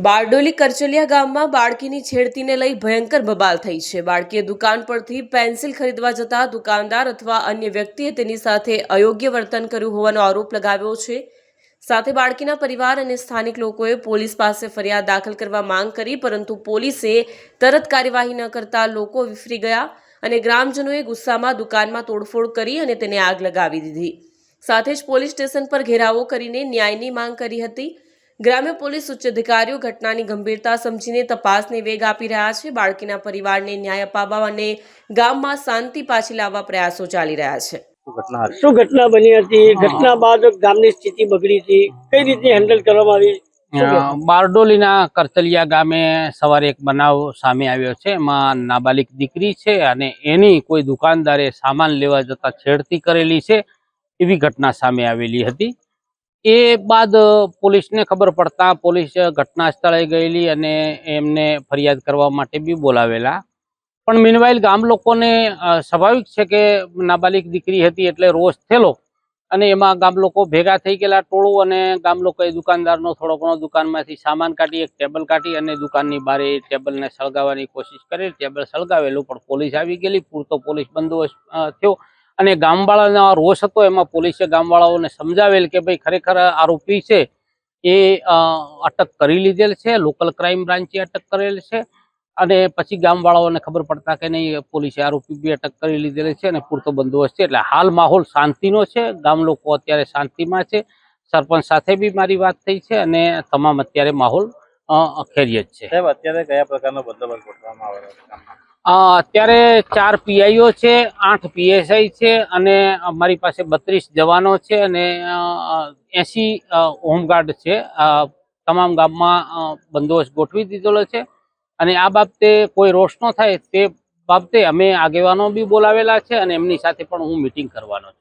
બારડોલી કરચલિયા ગામમાં બાળકીની છેડતીને લઈ ભયંકર બબાલ થઈ છે। બાળકીએ દુકાન પરથી પેન્સિલ ખરીદવા જતા દુકાનદાર અથવા અન્ય વ્યક્તિએ તેની સાથે અયોગ્ય વર્તન કર્યું હોવાનો આરોપ લગાવ્યો છે। સાથે બાળકીના પરિવાર અને સ્થાનિક લોકોએ પોલીસ પાસે ફરિયાદ દાખલ કરવા માંગ કરી, પરંતુ પોલીસે તરત કાર્યવાહી ન કરતા લોકો વિફરી ગયા અને ગ્રામજનોએ ગુસ્સામાં દુકાનમાં તોડફોડ કરી અને તેને આગ લગાવી દીધી। સાથે જ પોલીસ સ્ટેશન પર ઘેરાવો કરીને ન્યાયની માંગ કરી હતી। ગ્રામ્ય પોલીસ ઉચ્ચ અધિકારીઓ ઘટનાની ગંભીરતા સમજીને તપાસને વેગ આપી રહ્યા છે। બાળકીના પરિવારને ન્યાય અપાવવા અને ગામમાં શાંતિ પાછી લાવવા પ્રયાસો ચાલી રહ્યા છે। શું ઘટના બની હતી? ઘટના બાદ ગામની સ્થિતિ બગડી હતી, કઈ રીતે હેન્ડલ કરવામાં આવી? બારડોલીના કરચલિયા ગામે સવારે એક બનાવ સામે આવ્યો છે। એમાં નાબાલિગ દીકરી છે અને એની કોઈ દુકાનદારે સામાન લેવા જતા છેડતી કરેલી છે, એવી ઘટના સામે આવેલી હતી। એ બાદ પોલીસને ખબર પડતા પોલીસ ઘટના સ્થળે ગયેલી અને એમને ફરિયાદ કરવા માટે બી બોલાવેલા। પણ મીનવાઇલ ગામ લોકોને સ્વાભાવિક છે કે નાબાલિગ દીકરી હતી એટલે રોષ થયેલો અને એમાં ગામ લોકો ભેગા થઈ ગયેલા ટોળું, અને ગામ લોકોએ દુકાનદારનો થોડો ઘણો દુકાનમાંથી સામાન કાઢી એક ટેબલ કાઢી અને દુકાનની બારે ટેબલને સળગાવવાની કોશિશ કરી। ટેબલ સળગાવેલું પણ પોલીસ આવી ગયેલી, પૂરતો પોલીસ બંદોબસ્ત થયો અને ગામવાળાનો રોષ હતો એમાં પોલીસે ગામવાળાઓને સમજાવેલ કે ભાઈ ખરેખર આરોપી છે એ અટક કરી લીધેલ છે, લોકલ ક્રાઇમ બ્રાન્ચે અટક કરેલ છે અને પછી ગામવાળાઓને ખબર પડતા કે નહીં પોલીસે આરોપી બી અટક કરી લીધેલ છે અને પૂરતો બંદોબસ્ત છે। એટલે હાલ માહોલ શાંતિનો છે, ગામ લોકો અત્યારે શાંતિમાં છે। સરપંચ સાથે બી મારી વાત થઈ છે અને તમામ અત્યારે માહોલ ખેરિયત છે। સાહેબ, અત્યારે કયા પ્રકારનો બંદોબસ્ત ગોઠવવામાં આવેલો છે? અત્યારે 4 પીઆઈઓ છે, 8 પીએસઆઈ છે અને અમારી પાસે 32 જવાનો છે અને 80 હોમગાર્ડ છે। તમામ ગામમાં બંદોબસ્ત ગોઠવી દીધેલો છે અને આ બાબતે કોઈ રોષ ન થાય તે બાબતે અમે આગેવાનો બી બોલાવેલા છે અને એમની સાથે પણ હું મીટિંગ કરવાનો છું।